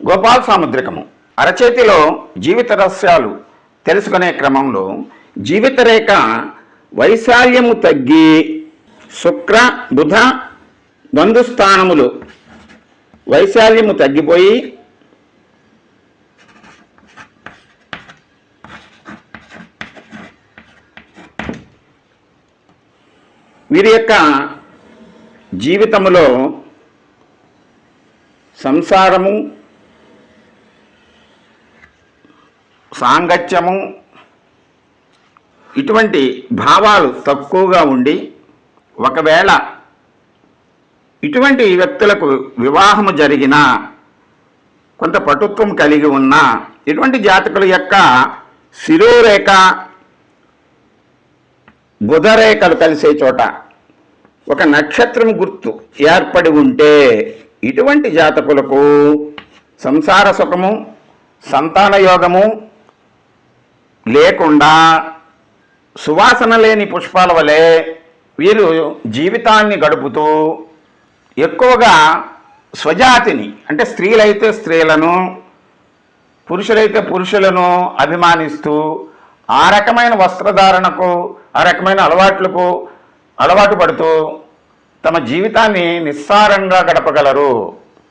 గోపాల్ సాముద్రికము అరచేతిలో జీవిత రహస్యాలు తెలుసుకునే క్రమంలో జీవితరేఖ వైశాల్యము తగ్గి శుక్ర బుధ బంధుస్థానములు వైశాల్యము తగ్గిపోయి వీరి యొక్క జీవితములో సంసారము సాంగత్యము ఇటువంటి భావాలు తక్కువగా ఉండి ఒకవేళ ఇటువంటి వ్యక్తులకు వివాహము జరిగినా కొంత పటుత్వం కలిగి ఉన్న ఇటువంటి జాతకుల యొక్క శిరోరేఖ బుధరేఖలు కలిసే చోట ఒక నక్షత్రం గుర్తు ఏర్పడి ఉంటే ఇటువంటి జాతకులకు సంసార సుఖము సంతాన యోగము లేకుండా సువాసన లేని పుష్పాల వలె వీరు జీవితాన్ని గడుపుతూ ఎక్కువగా స్వజాతిని అంటే స్త్రీలైతే స్త్రీలను పురుషులైతే పురుషులను అభిమానిస్తూ ఆ రకమైన వస్త్రధారణకు ఆ రకమైన అలవాటు పడుతూ తమ జీవితాన్ని నిస్సారంగా గడపగలరు.